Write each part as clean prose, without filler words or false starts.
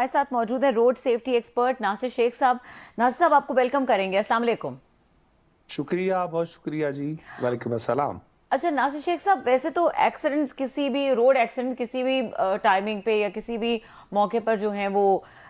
हमारे साथ मौजूद है road safety expert Nasir Shaikh साहब। नासिर साहब, आपको वेलकम करेंगे। अस्सलाम वालेकुम। शुक्रिया, बहुत शुक्रिया जी। वालेकुम अस्सलाम। अच्छा नासिर शेख साहब, वैसे तो एक्सीडेंट्स किसी भी रोड एक्सीडेंट किसी भी टाइमिंग पे या किसी भी मौके पर जो हैं वो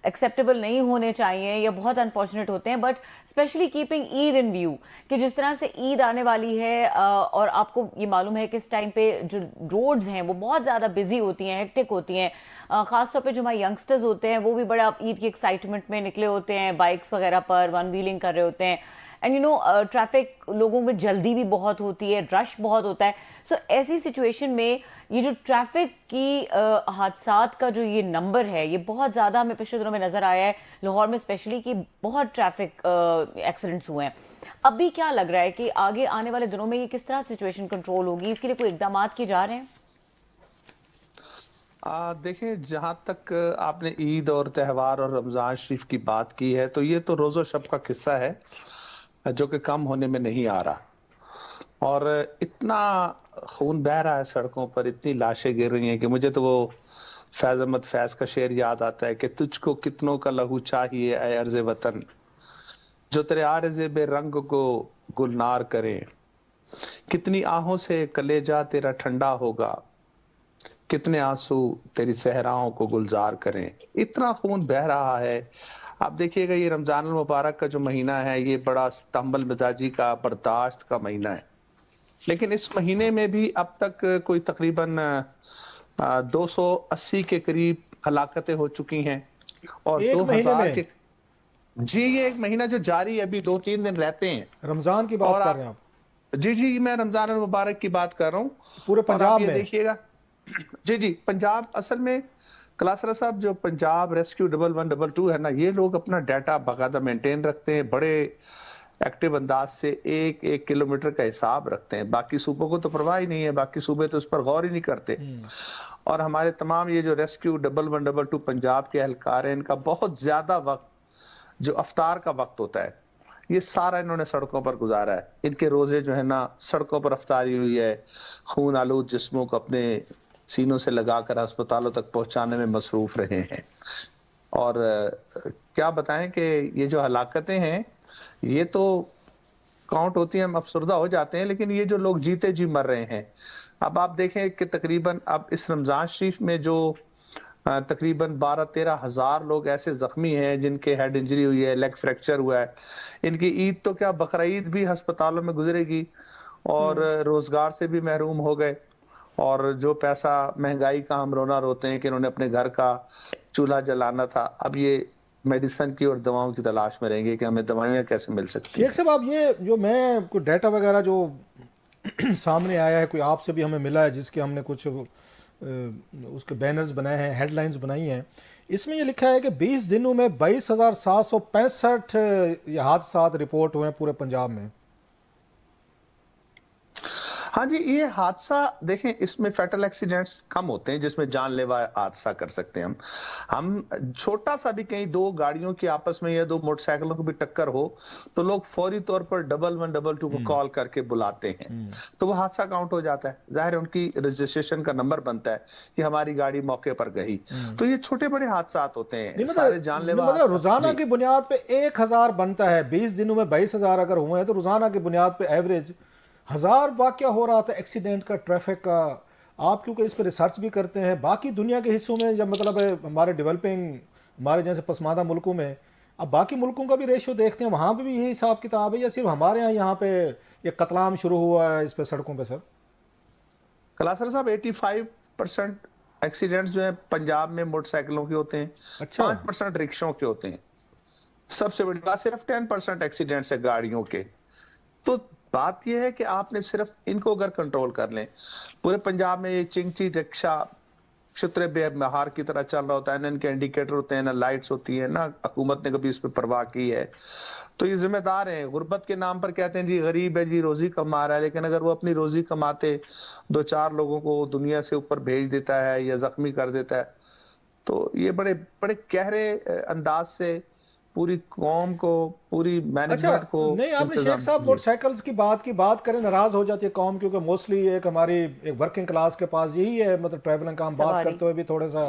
एक्सेप्टेबल नहीं होने चाहिए या बहुत अनफॉर्चुनेट होते हैं, but specially keeping Eid in view कि जिस तरह से ईद आने वाली है और आपको ये मालूम है कि इस टाइम पे जो रोड्स हैं वो बहुत ज़्यादा बिजी होती हैं, हेक्टिक होती हैं। ख़ासतौर पे जो हमारे यंगस्टर्स होते हैं वो भी बड़ा ईद की एक्साइटमेंट में निकले होते हैं, बाइक्स वगैरह पर वन व्हीलिंग कर रहे होते हैं। एंड यू नो ट्रैफिक, लोगों में जल्दी भी बहुत होती है, रश बहुत होता है। सो ऐसी सिचुएशन में ये जो ट्रैफिक की हादसात का जो ये नंबर है ये बहुत ज़्यादा हमें पिछले दिनों में नज़र आया है, लाहौर में स्पेशली, कि बहुत ट्रैफिक एक्सीडेंट्स हुए हैं। अभी क्या लग रहा है कि आगे आने वाले दिनों में ये किस तरह सिचुएशन कंट्रोल होगी? इसके लिए कोई इकदाम किए जा रहे हैं? देखें, जहाँ तक आपने ईद और त्यौहार और रमज़ान शरीफ की बात की है तो ये तो रोज़ो शब का किस्सा है जो कि कम होने में नहीं आ रहा। और इतना खून बह रहा है सड़कों पर, इतनी लाशें गिर रही हैं कि मुझे तो वो फैज़ अहमद फैज़ का शेर याद आता है कि तुझको कितनों का लहू चाहिए ऐ अर्ज़ वतन, जो तेरे आरज़े बेरंग को गुलनार करे। कितनी आहों से कलेजा तेरा ठंडा होगा, कितने आंसू तेरी सहराओं को गुलजार करें। इतना खून बह रहा है। आप देखिएगा, ये रमजान मुबारक का जो महीना है ये बड़ा तंबल मिजाजी का, बर्दाश्त का महीना है, लेकिन इस महीने में भी अब तक कोई तकरीबन 280 के करीब हलाकतें हो चुकी हैं और एक महीने 2000 में? के। जी, ये एक महीना जो जारी है, अभी 2-3 दिन रहते हैं। रमजान की बात और कर रहे हैं आप? जी, मैं रमजान मुबारक की बात कर रहा हूँ। पूरे और आप पंजाब ये में? देखिएगा, जी, पंजाब असल में कलासरा साहब, जो पंजाब रेस्क्यू 1112 है ना, ये लोग अपना डाटा बाकायदा मेंटेन रखते हैं, बड़े एक्टिव अंदाज से एक एक किलोमीटर का हिसाब रखते हैं। बाकी सूबों को तो परवाह ही नहीं है, बाकी सूबे तो उस पर गौर ही नहीं करते। और हमारे तमाम ये जो रेस्क्यू 1112 पंजाब के एहलकार हैं, इनका बहुत ज्यादा वक्त जो अफ्तार का वक्त होता है ये सारा इन्होंने सड़कों पर गुजारा है। इनके रोजे जो है ना सड़कों पर अफ्तारी हुई है, खून आलूद जिस्मों को अपने सीनों से लगाकर अस्पतालों तक पहुंचाने में मसरूफ रहे हैं। और क्या बताएं कि ये जो हलाकतें हैं ये तो काउंट होती हैं, हम अफसरदा हो जाते हैं, लेकिन ये जो लोग जीते जी मर रहे हैं। अब आप देखें कि तकरीबन अब इस रमजान शरीफ में जो तकरीबन 12-13 हजार लोग ऐसे जख्मी हैं जिनके हेड इंजरी हुई है, लेग फ्रैक्चर हुआ है। इनकी ईद तो क्या, बकरीद भी अस्पतालों में गुजरेगी और रोजगार से भी महरूम हो गए। और जो पैसा महंगाई का हम रोना रोते हैं कि इन्होंने अपने घर का चूल्हा जलाना था, अब ये मेडिसिन की और दवाओं की तलाश में रहेंगे कि हमें दवाइयाँ कैसे मिल सकती शेख हैं। साहब, आप ये जो मैं कोई डाटा वगैरह जो सामने आया है, कोई आपसे भी हमें मिला है जिसके हमने कुछ उसके बैनर्स बनाए हैं, हेडलाइंस बनाई हैं, इसमें ये लिखा है कि 20 दिनों में 22,765 ये हादसा रिपोर्ट हुए हैं पूरे पंजाब में। हाँ जी, ये हादसा देखें, इसमें फैटल एक्सीडेंट्स कम होते हैं जिसमें जानलेवा हादसा कर सकते हैं हम छोटा सा भी कहीं दो गाड़ियों की आपस में या दो मोटरसाइकिलों को भी टक्कर हो तो लोग फौरी तौर पर 1112 को कॉल करके बुलाते हैं, तो वो हादसा काउंट हो जाता है। जाहिर है उनकी रजिस्ट्रेशन का नंबर बनता है कि हमारी गाड़ी मौके पर गई। तो ये छोटे बड़े हादसा होते हैं, सारे जानलेवा मतलब रोजाना की बुनियाद पे 1,000 बनता है, 20 दिनों में 22,000 अगर हुए हैं तो रोजाना की बुनियाद पे एवरेज 1,000 वाकया हो रहा था एक्सीडेंट का, ट्रैफिक का। आप क्योंकि इस पर रिसर्च भी करते हैं, बाकी दुनिया के हिस्सों में जब मतलब हमारे डेवलपिंग, हमारे जैसे पसमानदा मुल्कों में, अब बाकी मुल्कों का भी रेशियो देखते हैं, वहाँ पे भी यही हिसाब किताब है या सिर्फ हमारे यहाँ पे ये कत्लाम शुरू हुआ है इस पे सड़कों पे? सर कलासर साहब, 85% एक्सीडेंट्स जो है पंजाब में मोटरसाइकिलों के होते हैं। अच्छा। 5% रिक्शों के होते हैं। सबसे बड़ी बात, सिर्फ 10% एक्सीडेंट्स है गाड़ियों के। तो बात यह है कि आपने सिर्फ इनको अगर कंट्रोल कर लें, पूरे पंजाब में ये चिंची रिक्शा शुतरे बेमहार की तरह चल रहा होता है, ना इनके इंडिकेटर होते हैं, ना लाइट्स होती है, ना हुकूमत ने कभी इस पर परवाह की है। तो ये जिम्मेदार हैं, गुर्बत के नाम पर कहते हैं जी गरीब है जी, रोजी कमा रहा है, लेकिन अगर वो अपनी रोजी कमाते 2-4 लोगों को दुनिया से ऊपर भेज देता है या जख्मी कर देता है, तो ये बड़े बड़े गहरे अंदाज से पूरी कौम को, पूरी मैनेजमेंट को नहीं, आपने शेख साहब मोटरसाइकिल्स की बात करें, नाराज हो जाती है कौम, क्योंकि मोस्टली एक हमारी एक वर्किंग क्लास के पास यही है, मतलब ट्रैवलिंग का हम बात करते हुए भी थोड़ा सा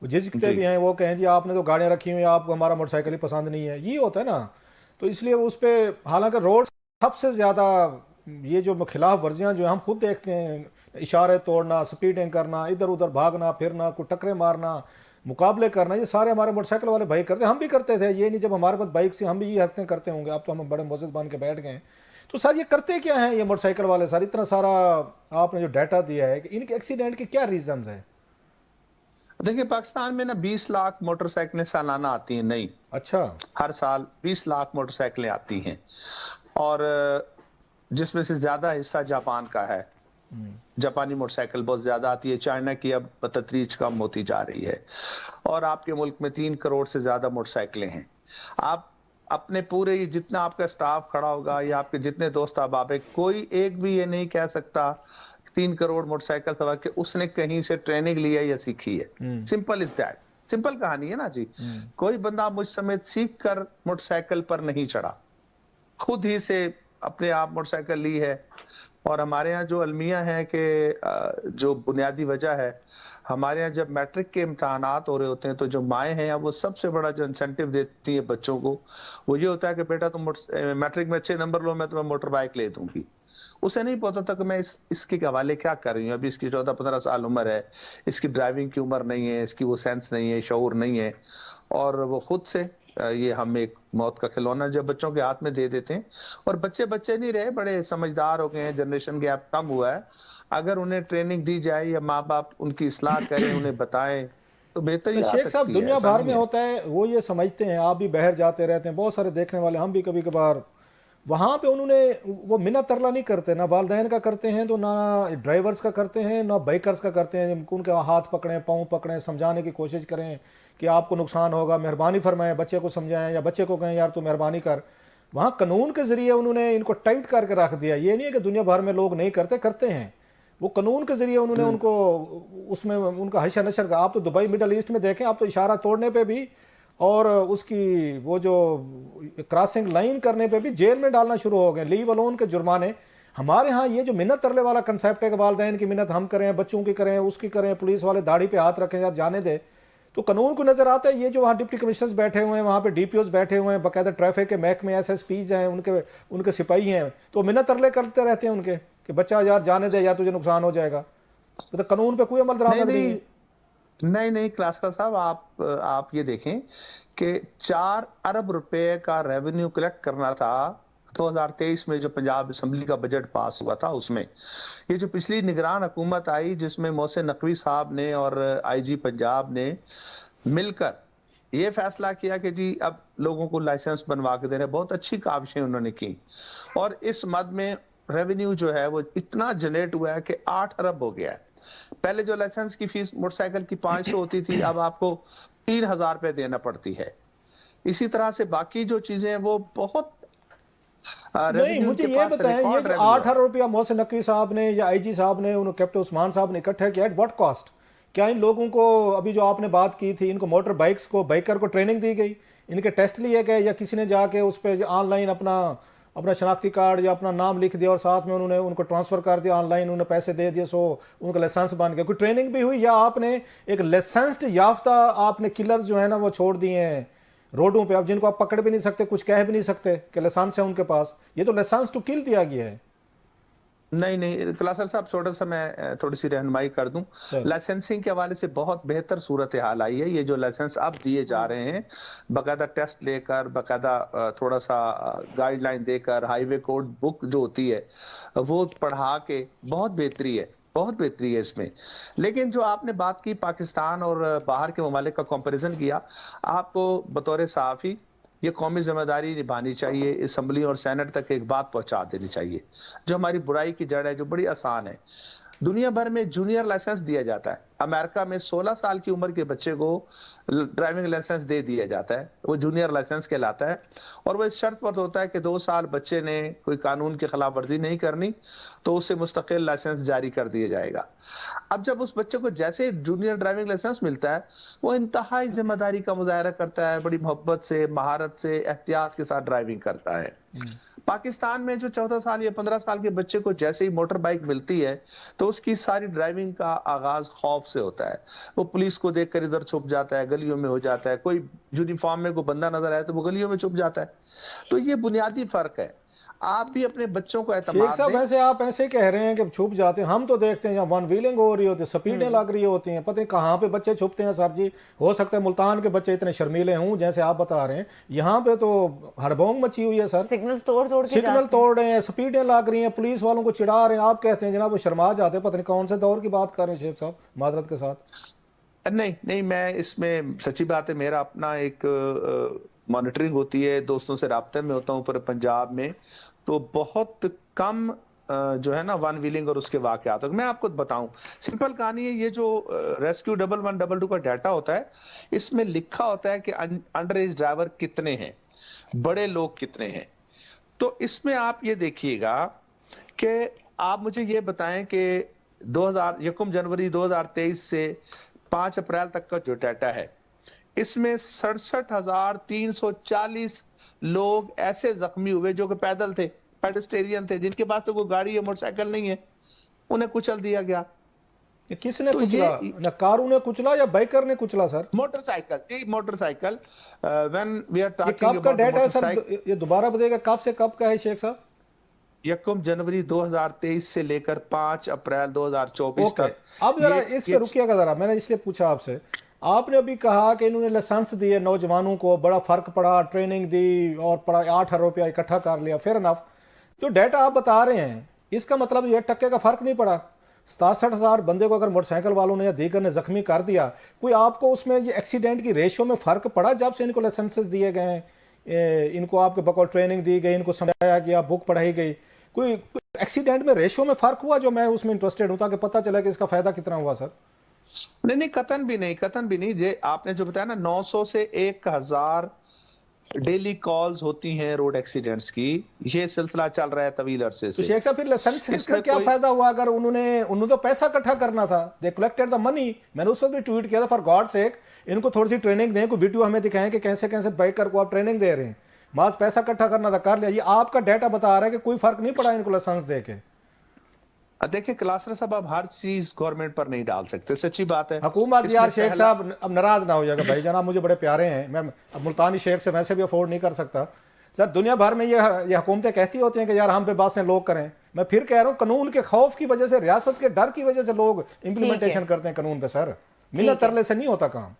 वो झिझकते भी हैं, वो कहें जी आपने तो गाड़ियाँ रखी हुई हैं, आपको हमारा मोटरसाइकिल ही पसंद नहीं है, ये होता है ना। तो इसलिए उस पर, हालांकि रोड सबसे ज़्यादा ये जो खिलाफ वर्जियाँ जो हम खुद देखते हैं, इशारे तोड़ना, स्पीडिंग करना, इधर उधर भागना फिरना, कोई टकरे मारना, मुकाबले करना, ये सारे हमारे मोटरसाइकिल वाले भाई करते, हम भी करते थे। ये नहीं जब हमारे पास बाइक से हम भी ये हरकतें करते होंगे, अब तो हम बड़े मोज़ेज़ बन के बैठ गए। तो सर ये करते क्या हैं ये मोटरसाइकिल वाले सर? इतना सारा आपने जो डाटा दिया है कि इनके एक्सीडेंट के क्या रीजंस हैं? देखिए, पाकिस्तान में ना 20 लाख मोटरसाइकिलें सालाना आती हैं नई। अच्छा। हर साल 20 लाख मोटरसाइकिलें आती हैं, और जिसमें से ज्यादा हिस्सा जापान का है। जापानी मोटरसाइकिल बहुत ज्यादा आती है। चाइना की अब बतदरीज कम होती जा रही है, और आपके मुल्क में 3 करोड़ से ज्यादा मोटरसाइकिलें हैं। आप अपने पूरे जितना आपका स्टाफ खड़ा होगा या आपके जितने दोस्त अहबाब है, कोई एक भी ये नहीं कह सकता 3 करोड़ मोटरसाइकिल सवार कि उसने कहीं से ट्रेनिंग लिया या सीखी है। सिंपल इज दैट, सिंपल कहानी है ना जी। कोई बंदा मुझ समेत सीख कर मोटरसाइकिल पर नहीं चढ़ा, खुद ही से अपने आप मोटरसाइकिल ली है। और हमारे यहाँ जो अलमिया है कि जो बुनियादी वजह है, हमारे यहाँ जब मैट्रिक के इम्तहानात हो रहे होते हैं तो जो माएँ हैं वो सबसे बड़ा जो इंसेंटिव देती है बच्चों को, वो ये होता है कि बेटा तुम मैट्रिक में अच्छे नंबर लो, मैं तुम्हें मोटर बाइक ले दूंगी। उसे नहीं पता था कि मैं इसके हवाले क्या कर रही हूँ। अभी इसकी 14-15 साल उम्र है, इसकी ड्राइविंग की उम्र नहीं है, इसकी वो सेंस नहीं है, शऊर नहीं है, और वो खुद से ये हम एक मौत का खिलौना जब बच्चों के हाथ में दे देते हैं। और बच्चे बच्चे नहीं रहे, बड़े समझदार हो गए हैं, जनरेशन गैप कम हुआ है। अगर उन्हें ट्रेनिंग दी जाए या माँ बाप उनकी इस्लाह करें, उन्हें बताएं, तो बेहतर ही आ शेख साहब सकती है। दुनिया ऐसा भर नहीं में है। होता है, वो ये समझते हैं, आप भी बाहर जाते रहते हैं, बहुत सारे देखने वाले, हम भी कभी कभार वहाँ पे उन्होंने वो मिन्नत तरला नहीं करते, ना वालदैन का करते हैं तो ना ड्राइवर्स का करते हैं, ना बाइकर्स का करते हैं। उनके हाथ पकड़ें, पाँव पकड़ें, समझाने की कोशिश करें कि आपको नुकसान होगा, मेहरबानी फरमाएं, बच्चे को समझाएं, या बच्चे को कहें यार तू मेहरबानी कर। वहाँ कानून के ज़रिए उन्होंने इनको टाइट करके रख दिया। ये नहीं है कि दुनिया भर में लोग नहीं करते, करते हैं। वो कानून के ज़रिए उन्होंने उनको उसमें उनका हशर नशर का। आप तो दुबई मिडल ईस्ट में देखें, आप तो इशारा तोड़ने पे भी और उसकी वो जो क्रॉसिंग लाइन करने पे भी जेल में डालना शुरू हो गए, लीव अलोन के जुर्माने। हमारे यहाँ ये जो मिन्नत तरले वाला कंसेप्ट है कि वालदैन की मिन्नत हम करें, बच्चों की करें, उसकी करें, पुलिस वाले दाढ़ी पे हाथ रखें, यार जाने दे, तो कानून को नजर आता है। ये जो वहाँ डिप्टी कमिश्नर्स बैठे हुए हैं, वहाँ पे डीपीओज बैठे हुए हैं, बाकायदा ट्रैफिक के महकमे एसएसपीज हैं, उनके सिपाही हैं, तो मिन्नत तरले करते रहते हैं उनके कि बच्चा यार जाने दे, यार तुझे नुकसान हो जाएगा। तो कानून पे कोई अमल दरामद नहीं है। नहीं क्लासरा साहब, आप ये देखें कि 4 अरब रुपए का रेवेन्यू कलेक्ट करना था 2023 में, जो पंजाब असेंबली का बजट पास हुआ था उसमें। ये जो पिछली निगरान हुकूमत आई जिसमें मोहसिन नकवी साहब ने और आईजी पंजाब ने मिलकर ये फैसला किया कि जी अब लोगों को लाइसेंस बनवा के देने, बहुत अच्छी काविशें उन्होंने की, और इस मद में रेवेन्यू जो है वो इतना जनरेट हुआ है कि 8 अरब हो गया है। पहले जो लाइसेंस की फीस मोटरसाइकिल की 500 होती थी, अब आपको 3000 रुपए देना पड़ती है। इसी तरह से बाकी जो चीजें वो बहुत नहीं, मुझे ये बताएं, ये जो 8 अरब रुपया मोहसिन नकवी साहब ने या आईजी साहब ने, उन्होंने कैप्टन उस्मान साहब ने इकट्ठा किया, एट व्हाट कॉस्ट? क्या इन लोगों को, अभी जो आपने बात की थी, इनको मोटर बाइक्स को, बाइकर को ट्रेनिंग दी गई, इनके टेस्ट लिए गए, या किसी ने जाके उस पर ऑनलाइन अपना शनाख्ती कार्ड या अपना नाम लिख दिया और साथ में उन्होंने उनको ट्रांसफ़र कर दिया ऑनलाइन, उन्हें पैसे दे दिए, सो उनका लाइसेंस बन गया? कोई ट्रेनिंग भी हुई, या आपने एक लाइसेंस्ड याफ्ता आपने किलर्स जो है ना वो छोड़ दिए हैं रोडों पे, अब जिनको आप पकड़ भी नहीं सकते, कुछ कह भी नहीं सकते कि लाइसेंस है उनके पास? ये तो लाइसेंस टू किल दिया गया है। नहीं क्लासर साहब, थोड़ा सा मैं थोड़ी सी रहनुमाई कर दूं। लाइसेंसिंग के हवाले से बहुत बेहतर सूरत हाल आई है। ये जो लाइसेंस अब दिए जा रहे हैं, बाकायदा टेस्ट लेकर, बाकायदा थोड़ा सा गाइडलाइन देकर, हाईवे कोड बुक जो होती है वो पढ़ा के, बहुत बेहतरी है, बहुत बेहतरी है इसमें। लेकिन जो आपने बात की पाकिस्तान और बाहर के ममालिक का कंपैरिजन किया, आपको बतौर सहाफ़ी ये कौमी जिम्मेदारी निभानी चाहिए, असेंबली और सेनेट तक एक बात पहुंचा देनी चाहिए। जो हमारी बुराई की जड़ है, जो बड़ी आसान है, दुनिया भर में जूनियर लाइसेंस दिया जाता है। अमेरिका में 16 साल की उम्र के बच्चे को ड्राइविंग लाइसेंस दे दिया जाता है, वो जूनियर लाइसेंस कहलाता है, और वो इस शर्त पर होता है कि 2 साल बच्चे ने कोई कानून की खिलाफ वर्जी नहीं करनी तो उसे मुस्तकिल लाइसेंस जारी कर दिया जाएगा। अब जब उस बच्चे को जैसे जूनियर ड्राइविंग लाइसेंस मिलता है, वो इंतहाई जिम्मेदारी का मुजाहरा करता है, बड़ी मोहब्बत से, महारत से, एहतियात के साथ ड्राइविंग करता है। पाकिस्तान में जो 14 साल या 15 साल के बच्चे को जैसे ही मोटर बाइक मिलती है तो उसकी सारी ड्राइविंग का आगाज खौफ سے ہوتا ہے. وہ پولیس کو دیکھ کر ادھر چھپ جاتا ہے, گلیوں میں ہو جاتا ہے, کوئی یونیفارم میں کوئی بندہ نظر آئے تو وہ گلیوں میں چھپ جاتا ہے. تو یہ بنیادی فرق ہے. آپ بھی اپنے بچوں کو شیخ اعتماد صاحب دیں. ایسے آپ ایسے کہہ رہے ہیں کہ چھپ جاتے ہیں, ہم تو دیکھتے ہیں جہاں ون ویلنگ ہو رہی ہوتی ہے, سپیڈیں لگ رہی ہوتی ہیں, پتہ نہیں کہاں پہ بچے چھپتے ہیں سر جی. ہو سکتا ہے ملتان کے بچے اتنے شرمیلے ہوں جیسے آپ بتا رہے ہیں, یہاں پہ تو ہڑبونگ مچی ہوئی ہے سر. سگنلز توڑ توڑ کے سگنل توڑ رہے ہیں, سپیڈیں لگ رہی ہیں, پولیس والوں کو چڑھا رہے ہیں. آپ کہتے ہیں جناب وہ شرما جاتے ہیں. پتہ نہیں کون سے دور کی بات کر رہے ہیں شیخ صاحب, معذرت کے ساتھ. نہیں, میں اس میں سچی بات ہے, میرا اپنا ایک مانیٹرنگ ہوتی ہے, دوستوں سے رابطے میں ہوتا ہوں پر پنجاب میں, تو بہت کم جو ہے نا ون ویلنگ اور اس کے واقعات. میں آپ کو بتاؤں, سمپل کہانی ہے, یہ جو ریسکیو 1112 کا ڈیٹا ہوتا ہے, اس میں لکھا ہوتا ہے کہ انڈر ایج ڈرائیور کتنے ہیں, بڑے لوگ کتنے ہیں. تو اس میں آپ یہ دیکھیے گا کہ آپ مجھے یہ بتائیں کہ 1 جنوری 2023 سے 5 اپریل تک کا جو ڈیٹا ہے, اس میں 67,340 لوگ ایسے زخمی ہوئے جو کہ پیدل تھے, پیڈسٹیرین تھے, جن کے پاس تو کوئی گاڑی یا موٹر سائیکل نہیں ہے, انہیں کچل دیا گیا. کس نے کچلا, نہ کاروں نے کچلا یا بائیکر نے کچلا سر؟ موٹر سائیکل, جی motorcycle. when we are یہ talking کب کا about ڈیٹا ہے سر, motorcycle, یہ دوبارہ بتائیے گا کب سے کب کا ہے شیخ صاحب؟ 1 جنوری 2023 سے لے کر 5 اپریل 2024 تک. اب ذرا اس پہ رکیے گا ذرا, میں نے اس لیے پوچھا آپ سے. آپ نے ابھی کہا کہ انہوں نے لائسنس دیے نوجوانوں کو, بڑا فرق پڑا, ٹریننگ دی اور پڑا 8,000 روپیہ اکٹھا کر لیا, فیئر انف. جو ڈیٹا آپ بتا رہے ہیں اس کا مطلب یہ ٹکے کا فرق نہیں پڑا. 67,000 بندے کو اگر موٹر سائیکل والوں نے یا دیگر نے زخمی کر دیا, کوئی آپ کو اس میں یہ ایکسیڈنٹ کی ریشو میں فرق پڑا جب سے ان کو لائسنسز دیے گئے ہیں, ان کو آپ کے بقول ٹریننگ دی گئی, ان کو سمجھایا گیا, بک پڑھائی گئی, کوئی ایکسیڈنٹ میں ریشو میں فرق ہوا جو میں اس میں انٹرسٹڈ ہوں تاکہ پتہ چلے کہ اس کا فائدہ کتنا ہوا سر؟ نہیں, قطعاً بھی نہیں. یہ آپ نے جو بتایا نا 900 سے 1,000 ڈیلی کالز ہوتی ہیں روڈ ایکسیڈنٹس کی, یہ سلسلہ چل رہا ہے طویل عرصے سے. تو شیخ صاحب پھر لائسنس کا کیا فائدہ ہوا اگر انہوں نے تو پیسہ اکٹھا کرنا تھا, دے کلیکٹڈ دا منی. میں نے اس وقت بھی ٹویٹ کیا تھا, فار گاڈ سیک ان کو تھوڑی سی ٹریننگ دیں, کوئی ویڈیو ہمیں دکھائیں کہ کیسے کیسے بائیکر کو آپ ٹریننگ دے رہے ہیں. بعض پیسہ اکٹھا کرنا تھا, کر لیا. یہ آپ کا ڈیٹا بتا رہا ہے کہ کوئی فرق نہیں پڑا ان کو لائسنس دے کے. دیکھیں کلاسرا صاحب, اب ہر چیز گورنمنٹ پر نہیں ڈال سکتے, سچی بات ہے. حکومت یار شیخ صاحب اب ناراض نہ ہو جائے گا بھائی جان, آپ مجھے بڑے پیارے ہیں, میں اب ملتانی شیخ سے ویسے بھی افورڈ نہیں کر سکتا سر. دنیا بھر میں یہ حکومتیں کہتی ہوتی ہیں کہ یار ہم پہ باتیں لوگ کریں. میں پھر کہہ رہا ہوں قانون کے خوف کی وجہ سے, ریاست کے ڈر کی وجہ سے لوگ امپلیمنٹیشن کرتے ہیں قانون پہ سر. منت ترلے سے نہیں ہوتا کام.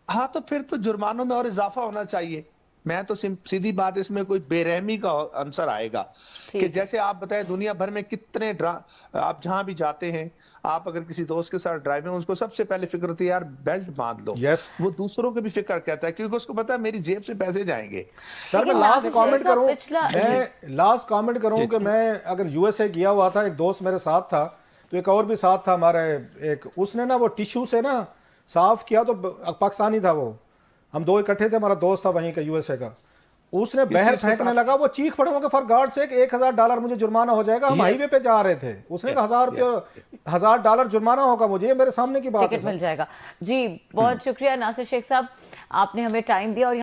ہاں تو پھر تو جرمانوں میں اور اضافہ ہونا چاہیے. میں تو سیدھی بات, اس میں کوئی بے رحمی کا عنصر آئے گا کہ جیسے آپ بتائیں دنیا بھر میں کتنے آپ جہاں بھی جاتے ہیں, آپ اگر کسی دوست کے ساتھ ڈرائیو میں, اس کو سب سے پہلے فکر ہوتی ہے یار بیلٹ باندھ لو. وہ دوسروں کی بھی فکر کہتا ہے کیونکہ اس کو پتا ہے میری جیب سے پیسے جائیں گے. سر میں لاسٹ کامنٹ کروں کہ میں اگر یو ایس اے گیا ہوا تھا, ایک دوست میرے ساتھ تھا, تو ایک اور بھی ساتھ تھا ہمارے ایک, اس نے نا وہ ٹیشو سے نا صاف کیا, تو پاکستانی تھا وہ, ہم دو اکٹھے تھے, ہمارا دوست تھا وہیں کا یو ایس اے کا. اس نے بہر پھینکنے لگا, وہ چیخ پڑا کہ فار گاڈ سے $1,000 مجھے جرمانہ ہو جائے گا. ہم ہائی وے پہ جا رہے تھے, اس نے کہا $1,000 جرمانہ ہوگا مجھے, میرے سامنے کی بات ہے. ٹکٹ مل جائے گا. جی بہت شکریہ ناصر شیخ صاحب, آپ نے ہمیں ٹائم دیا. اور